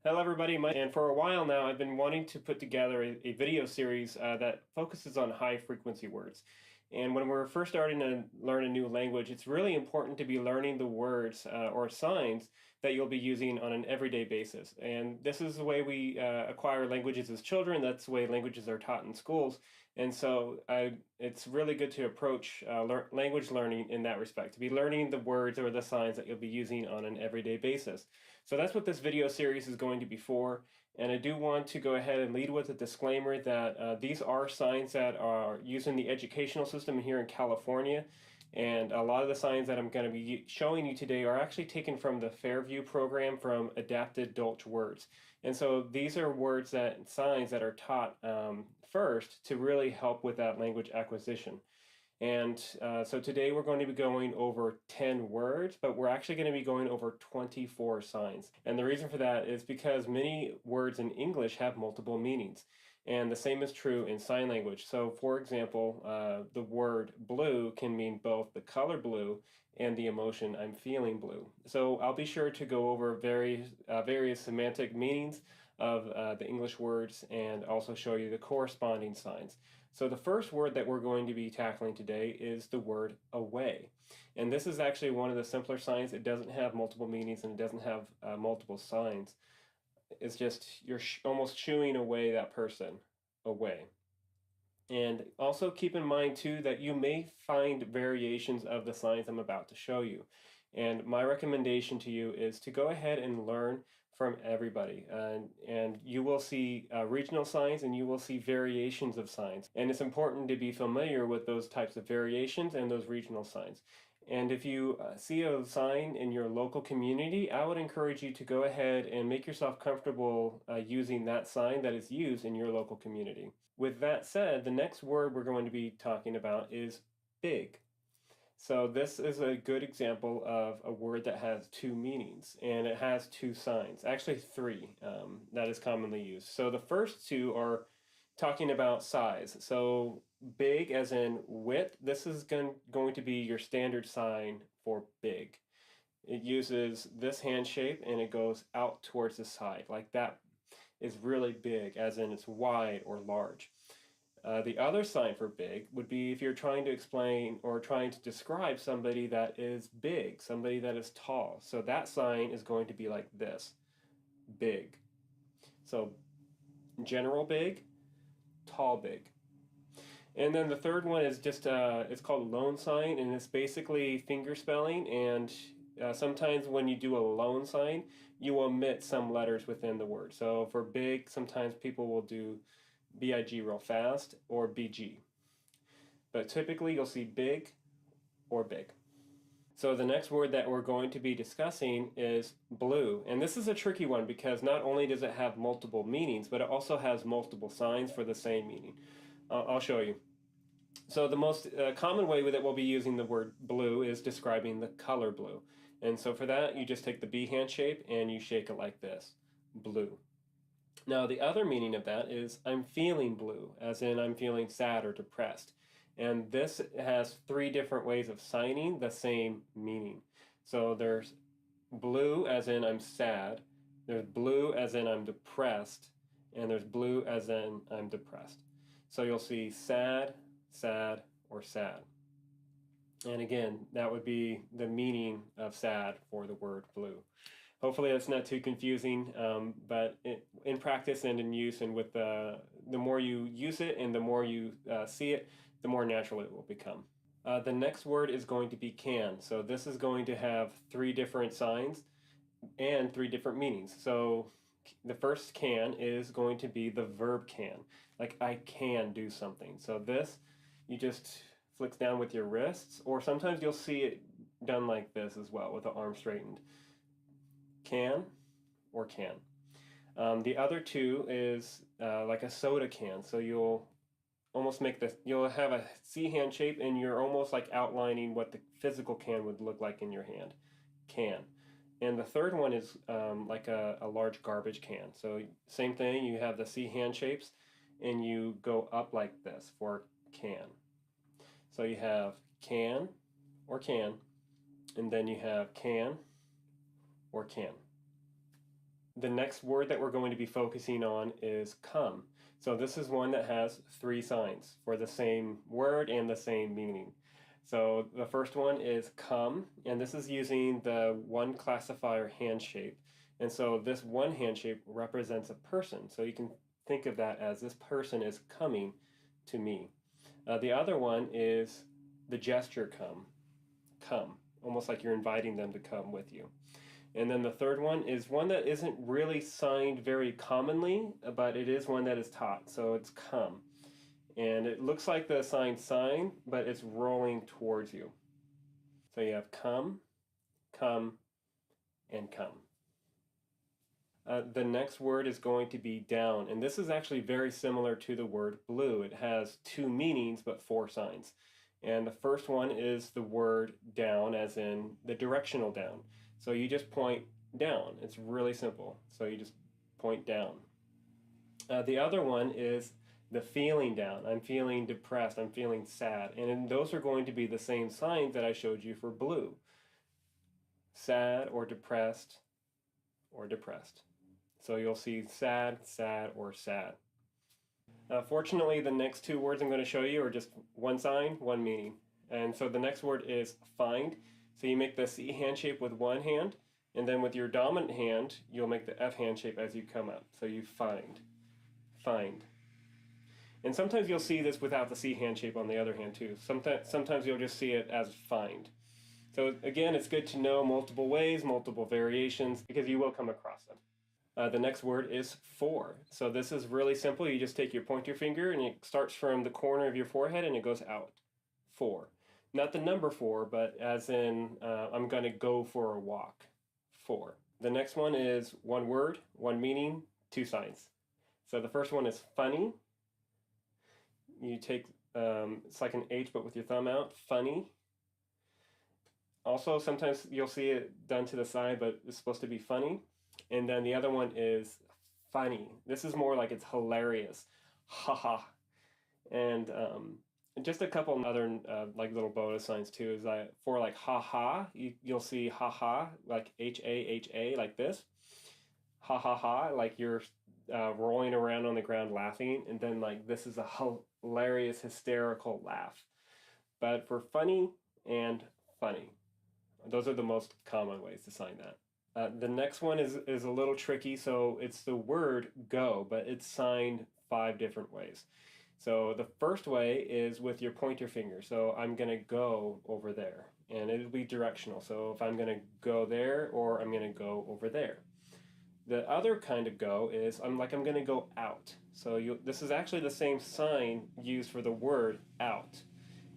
Hello everybody, and for a while now I've been wanting to put together a video series that focuses on high frequency words. And when we're first starting to learn a new language, it's really important to be learning the words or signs that you'll be using on an everyday basis. And this is the way we acquire languages as children. That's the way languages are taught in schools. And so it's really good to approach language learning in that respect, to be learning the words or the signs that you'll be using on an everyday basis. So that's what this video series is going to be for. And I do want to go ahead and lead with a disclaimer that these are signs that are used in the educational system here in California. And a lot of the signs that I'm going to be showing you today are actually taken from the Fairview program from Adapted Dolch Words. And so these are words that signs that are taught first to really help with that language acquisition. And so today we're going to be going over 10 words, but we're actually going to be going over 24 signs. And the reason for that is because many words in English have multiple meanings. And the same is true in sign language. So for example, the word blue can mean both the color blue and the emotion I'm feeling blue. So I'll be sure to go over various semantic meanings of the English words and also show you the corresponding signs. So the first word that we're going to be tackling today is the word away. And this is actually one of the simpler signs. It doesn't have multiple meanings and it doesn't have multiple signs. It's just you're almost shooing away that person away. And also keep in mind too that you may find variations of the signs I'm about to show you. And my recommendation to you is to go ahead and learn from everybody. And you will see regional signs and you will see variations of signs. And it's important to be familiar with those types of variations and those regional signs. And if you see a sign in your local community, I would encourage you to go ahead and make yourself comfortable using that sign that is used in your local community. With that said, the next word we're going to be talking about is big. So this is a good example of a word that has two meanings, and it has two signs, actually three, that is commonly used. So the first two are talking about size. So big as in width, this is going to be your standard sign for big. It uses this hand shape and it goes out towards the side. Like that is really big, as in it's wide or large. The other sign for big would be if you're trying to explain or trying to describe somebody that is big, somebody that is tall. So that sign is going to be like this, big. So general big, tall big. And then the third one is just, it's called loan sign, and it's basically finger spelling. And sometimes when you do a loan sign, you omit some letters within the word. So for big, sometimes people will do BIG real fast or BG. But typically you'll see big or big. So the next word that we're going to be discussing is blue. And this is a tricky one because not only does it have multiple meanings, but it also has multiple signs for the same meaning. I'll show you. So the most common way that we'll be using the word blue is describing the color blue. And so for that, you just take the B hand shape and you shake it like this, blue. Now the other meaning of that is I'm feeling blue, as in I'm feeling sad or depressed. And this has three different ways of signing the same meaning. So there's blue as in I'm sad, there's blue as in I'm depressed, and there's blue as in I'm depressed. So you'll see sad, sad, or sad. And again, that would be the meaning of sad for the word blue. Hopefully that's not too confusing, but in practice and in use and with the more you use it and the more you see it, the more natural it will become. The next word is going to be can. So this is going to have three different signs and three different meanings. So the first can is going to be the verb can, like I can do something. So this, you just flick down with your wrists, or sometimes you'll see it done like this as well with the arm straightened. Can or can. The other two is like a soda can. So you'll almost make this, you'll have a C hand shape and you're almost like outlining what the physical can would look like in your hand. Can. And the third one is like a large garbage can. So same thing, you have the C hand shapes and you go up like this for can. So you have can or can, and then you have can or can. The next word that we're going to be focusing on is come. So this is one that has three signs for the same word and the same meaning. So the first one is come, and this is using the one classifier hand shape. And so this one hand shape represents a person. So you can think of that as this person is coming to me. The other one is the gesture come, almost like you're inviting them to come with you. And then the third one is one that isn't really signed very commonly, but it is one that is taught. So it's come. And it looks like the sign, but it's rolling towards you. So you have come, come, and come. The next word is going to be down. And this is actually very similar to the word blue. It has two meanings, but four signs. And the first one is the word down, as in the directional down. So you just point down. It's really simple. So you just point down. The other one is the feeling down. I'm feeling depressed. I'm feeling sad. And those are going to be the same signs that I showed you for blue. Sad or depressed or depressed. So you'll see sad, sad, or sad. Fortunately, the next two words I'm going to show you are just one sign, one meaning. And so the next word is find. So you make the C hand shape with one hand, and then with your dominant hand, you'll make the F hand shape as you come up. So you find, find. And sometimes you'll see this without the C hand shape on the other hand too. Sometimes you'll just see it as find. So again, it's good to know multiple ways, multiple variations, because you will come across them. The next word is for. So this is really simple. You just take your pointer finger and it starts from the corner of your forehead and it goes out. For. Not the number 4, but as in I'm going to go for a walk. For. The next one is one word, one meaning, two signs. So the first one is funny. You take, it's like an H but with your thumb out, funny. Also, sometimes you'll see it done to the side, but it's supposed to be funny. And then the other one is funny. This is more like it's hilarious. Haha. And just a couple other like little bonus signs too is that for like haha, you'll see haha, like H-A-H-A, like this. Ha ha ha, like you're rolling around on the ground laughing. And then like this is a hilarious, hysterical laugh. But for funny and funny, those are the most common ways to sign that. The next one is a little tricky, so it's the word go, but it's signed 5 different ways. So the first way is with your pointer finger. So I'm going to go over there, and it'll be directional. So if I'm going to go there, or I'm going to go over there. The other kind of go is I'm going to go out. So this is actually the same sign used for the word out.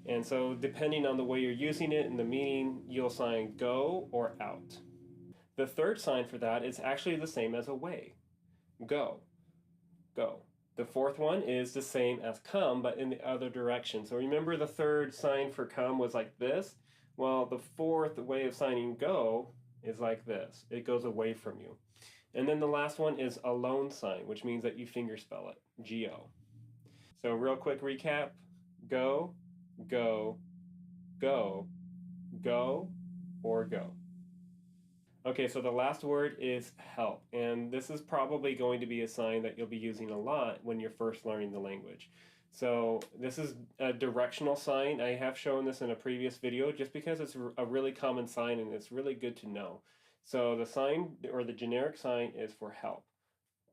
And so depending on the way you're using it and the meaning, you'll sign go or out. The third sign for that is actually the same as away. Go. Go. The fourth one is the same as come, but in the other direction. So remember the third sign for come was like this? Well, the fourth way of signing go is like this. It goes away from you. And then the last one is a lone sign, which means that you fingerspell it. G-O. So real quick recap. Go, go, go, go, or go. Okay, so the last word is help, and this is probably going to be a sign that you'll be using a lot when you're first learning the language. So this is a directional sign. I have shown this in a previous video just because it's a really common sign and it's really good to know. So the sign, or the generic sign, is for help.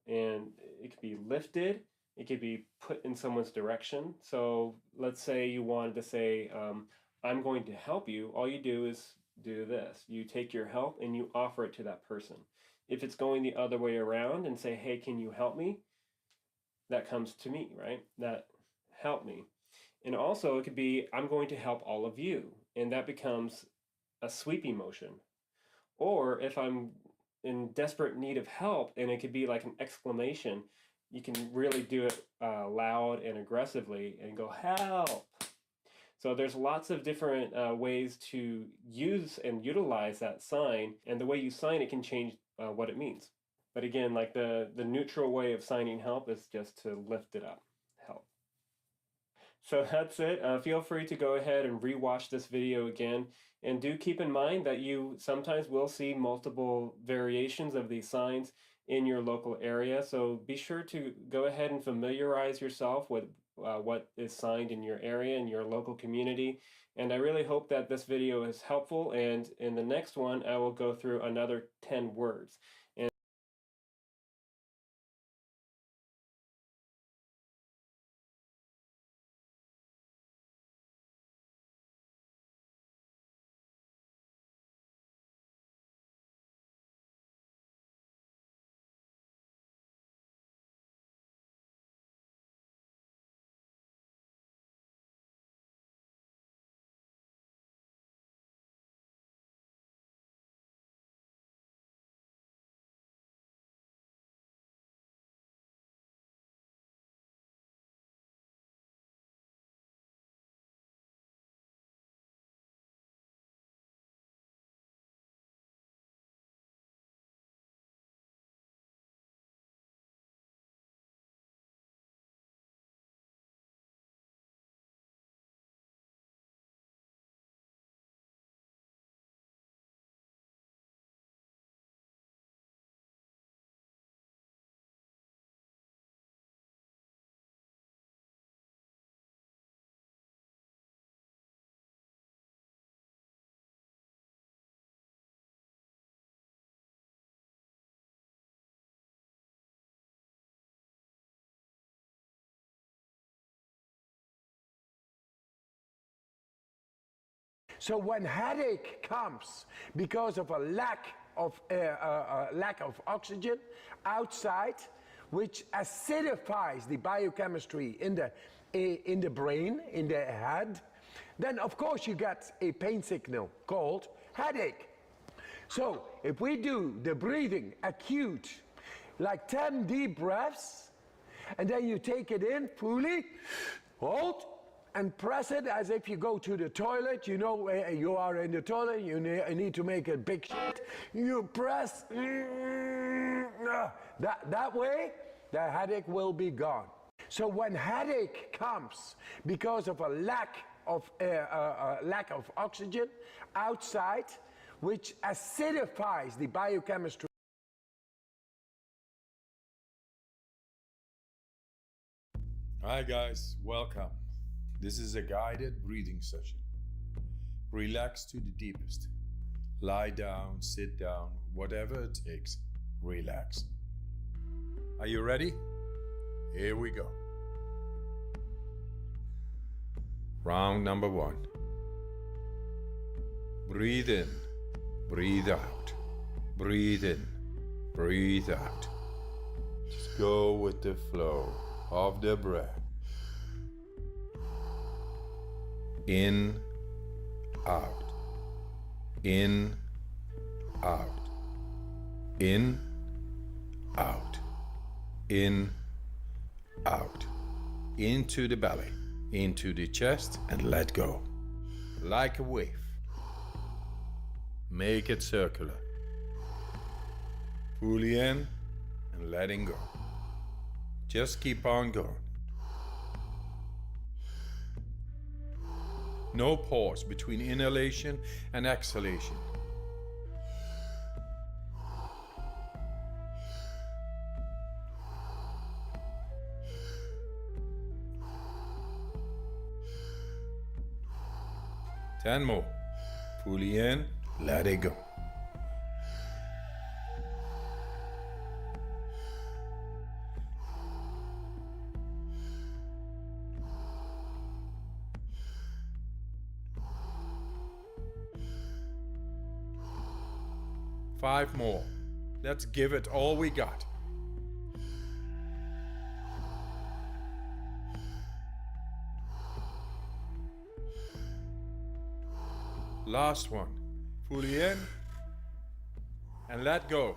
And it could be lifted, it could be put in someone's direction. So let's say you wanted to say, I'm going to help you. All you do is do this. You take your help and you offer it to that person. If it's going the other way around and say, hey, can you help me? That comes to me, right? That help me. And also it could be, I'm going to help all of you. And that becomes a sweeping motion. Or if I'm in desperate need of help, and it could be like an exclamation, you can really do it loud and aggressively and go, help. So there's lots of different ways to use and utilize that sign, and the way you sign it can change what it means. But again, like the neutral way of signing help is just to lift it up, help. So that's it. Feel free to go ahead and rewatch this video again, and do keep in mind that you sometimes will see multiple variations of these signs, in your local area. So be sure to go ahead and familiarize yourself with what is signed in your area, in your local community. And I really hope that this video is helpful. And in the next one, I will go through another 10 words. And So when headache comes because of a lack of oxygen outside, which acidifies the biochemistry in the brain, in the head, then of course you get a pain signal called headache. So if we do the breathing acute, like 10 deep breaths, and then you take it in fully, hold, and press it as if you go to the toilet. You know, you are in the toilet, you need to make a big shit. You press, that way, the headache will be gone. So when headache comes because of a lack of oxygen outside, which acidifies the biochemistry. Hi guys, welcome. This is a guided breathing session. Relax to the deepest. Lie down, sit down, whatever it takes, relax. Are you ready? Here we go. Round number 1. Breathe in, breathe out, breathe in, breathe out. Just go with the flow of the breath. In, out, in, out, in, out, in, out, into the belly, into the chest, and let go. Like a wave. Make it circular. Fully in and letting go. Just keep on going. No pause between inhalation and exhalation. Ten more. Fully in, let it go. Five more. Let's give it all we got. Last one. Fully in and let go.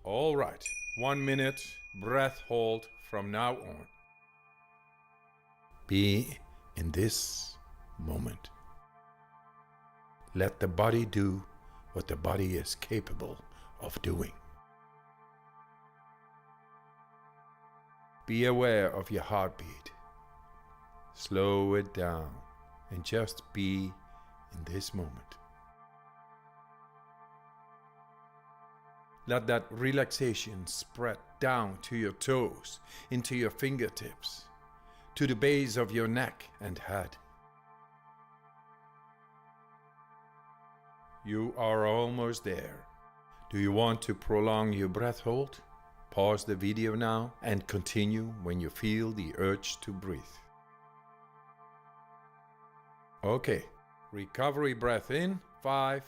All right. 1 minute breath hold from now on. Be in this moment. Let the body do what the body is capable of doing. Be aware of your heartbeat. Slow it down and just be in this moment. Let that relaxation spread down to your toes, into your fingertips, to the base of your neck and head. You are almost there. Do you want to prolong your breath hold? Pause the video now and continue when you feel the urge to breathe. Okay, recovery breath in. 5,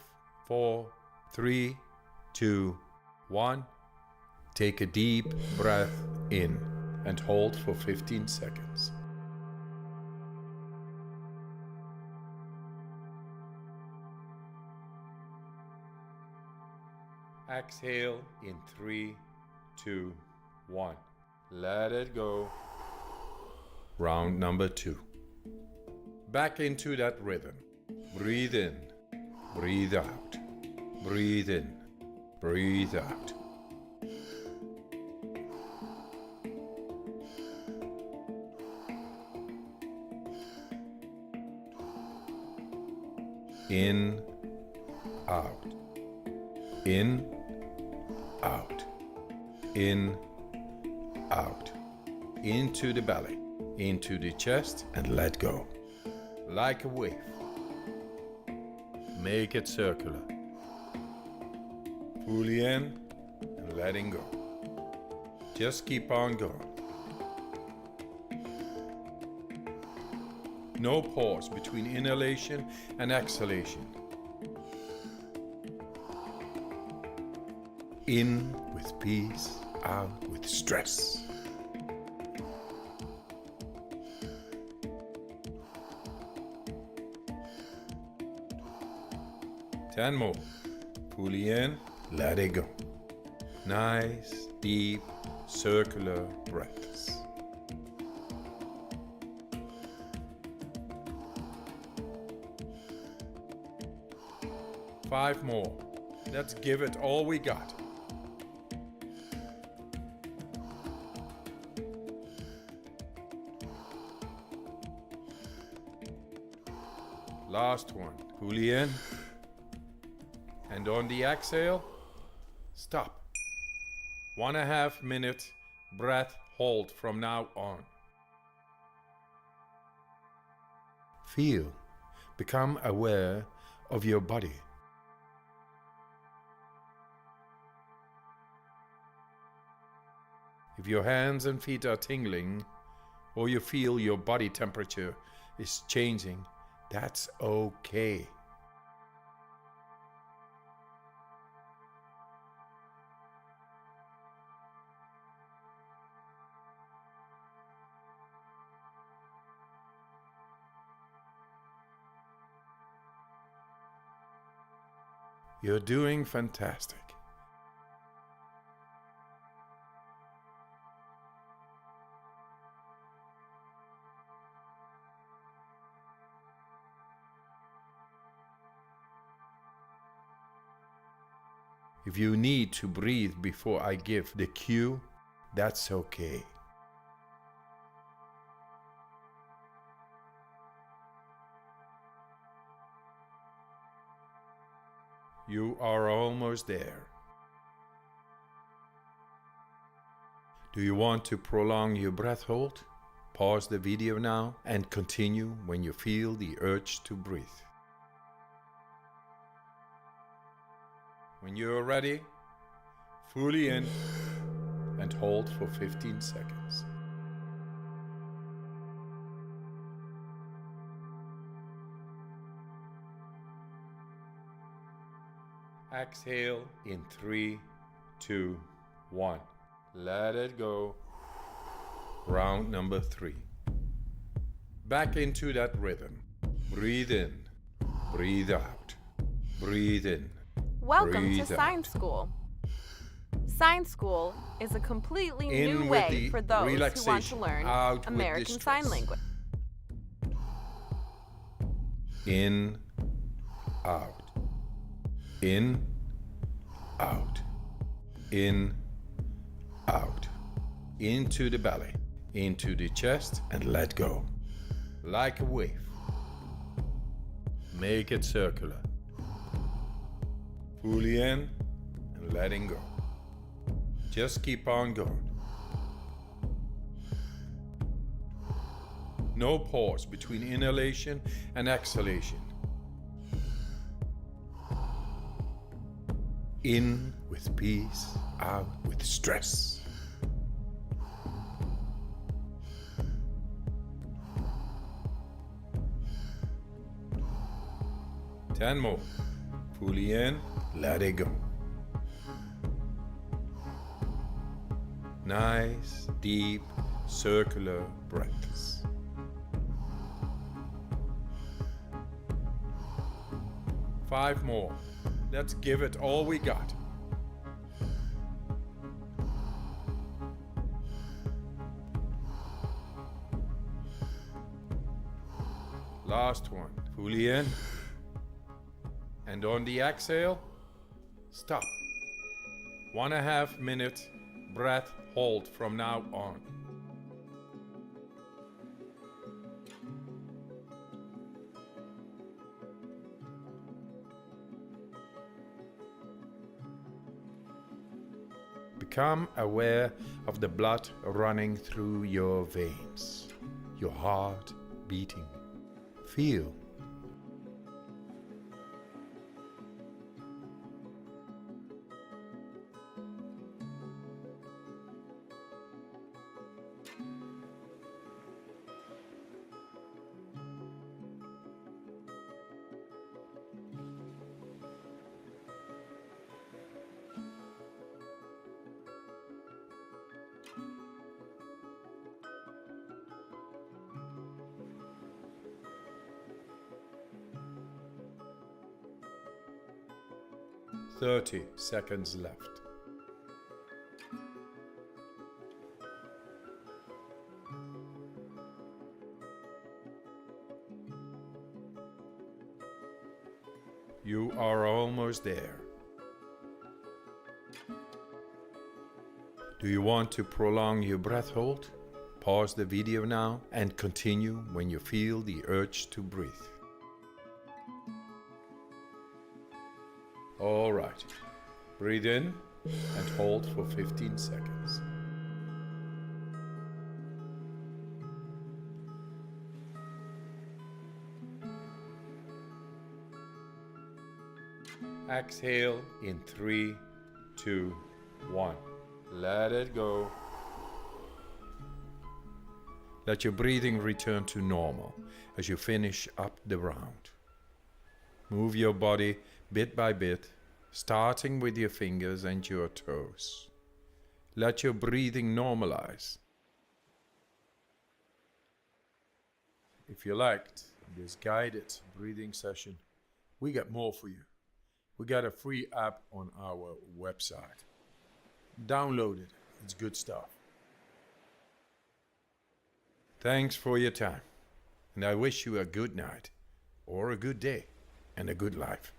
4, 3, 2, 1. Take a deep breath in and hold for 15 seconds. Exhale in 3, 2, 1. Let it go. Round number 2. Back into that rhythm. Breathe in, breathe out. Breathe in, breathe out. In, out. In, out. In, out. Into the belly, into the chest, and let go. Like a wave. Make it circular. Fully in and letting go. Just keep on going. No pause between inhalation and exhalation. In with peace, out with stress. Ten more. Fully in, let it go. Nice, deep, circular breaths. 5 more. Let's give it all we got. Last one. Fully in. And on the exhale, stop. 1.5 minute breath hold from now on. Feel, become aware of your body. If your hands and feet are tingling, or you feel your body temperature is changing, that's okay. You're doing fantastic. If you need to breathe before I give the cue, that's okay. You are almost there. Do you want to prolong your breath hold? Pause the video now and continue when you feel the urge to breathe. When you're ready, fully in and hold for 15 seconds. Exhale in 3, 2, 1. Let it go. Round number 3. Back into that rhythm. Breathe in, breathe out. Breathe in. Welcome to Breathe Sign out. School. Sign School is a completely In new with way the for those who want to relaxation, learn out with the American Sign stress. Language. In, out. In, out. In, out. Into the belly, into the chest, and let go. Like a wave. Make it circular. Fully in and letting go. Just keep on going. No pause between inhalation and exhalation. In with peace, out with stress. Ten more. Fully in, let it go. Nice, deep, circular breaths. Five more. Let's give it all we got. Last one. Fully in. And on the exhale, stop. 1.5 minute breath hold from now on. Become aware of the blood running through your veins, your heart beating. Feel. "30 seconds left." You are almost there. Do you want to prolong your breath hold? Pause the video now and continue when you feel the urge to breathe. All right. Breathe in and hold for 15 seconds. Exhale in 3, 2, 1. Let it go. Let your breathing return to normal as you finish up the round. Move your body bit by bit, starting with your fingers and your toes. Let your breathing normalize. If you liked this guided breathing session, we got more for you. We got a free app on our website. Download it. It's good stuff. Thanks for your time. And I wish you a good night, or a good day, and a good life.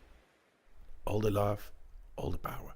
All the love, all the power.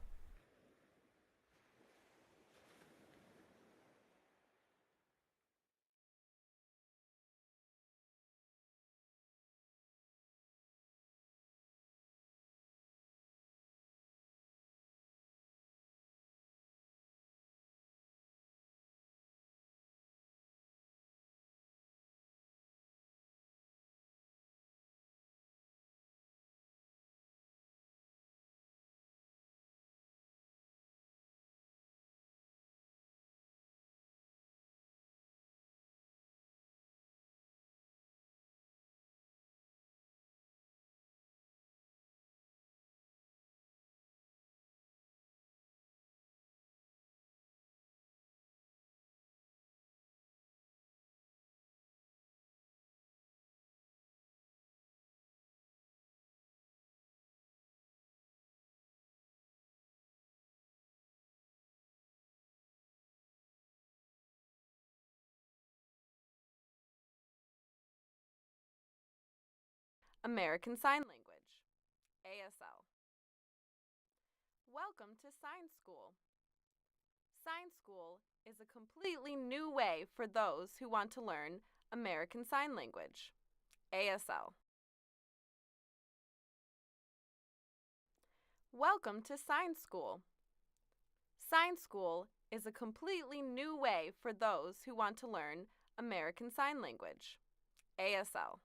American Sign Language, ASL. Welcome to Sign School. Sign School is a completely new way for those who want to learn American Sign Language, ASL. Welcome to Sign School. Sign School is a completely new way for those who want to learn American Sign Language, ASL.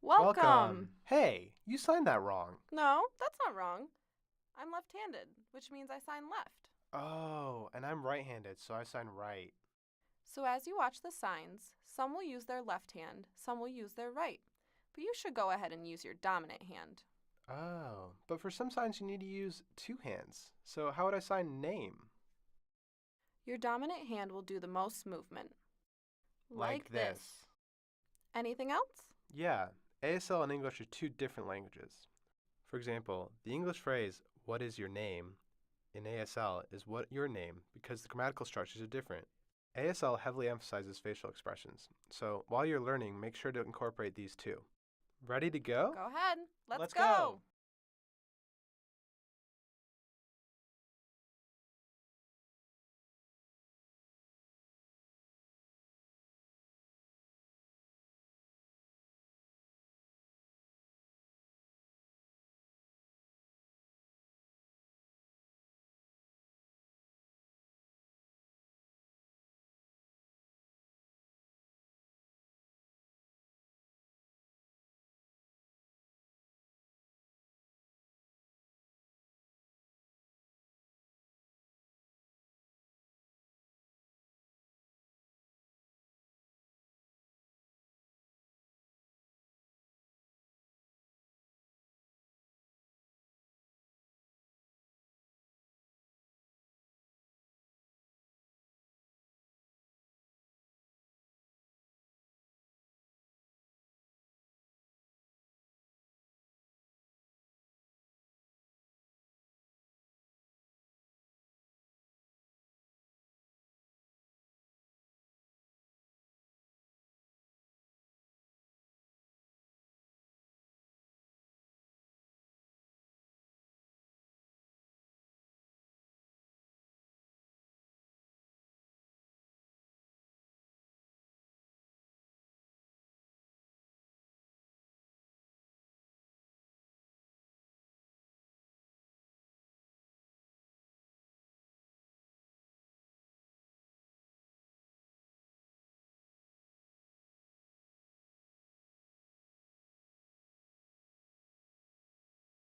Welcome! Hey, you signed that wrong. No, that's not wrong. I'm left-handed, which means I sign left. Oh, and I'm right-handed, so I sign right. So as you watch the signs, some will use their left hand, some will use their right. But you should go ahead and use your dominant hand. Oh, but for some signs you need to use two hands. So how would I sign name? Your dominant hand will do the most movement. Like this. Anything else? Yeah, ASL and English are two different languages. For example, the English phrase, "What is your name?" in ASL is "What your name?" because the grammatical structures are different. ASL heavily emphasizes facial expressions, so while you're learning, make sure to incorporate these too. Ready to go? Go ahead. Let's Let's go. go.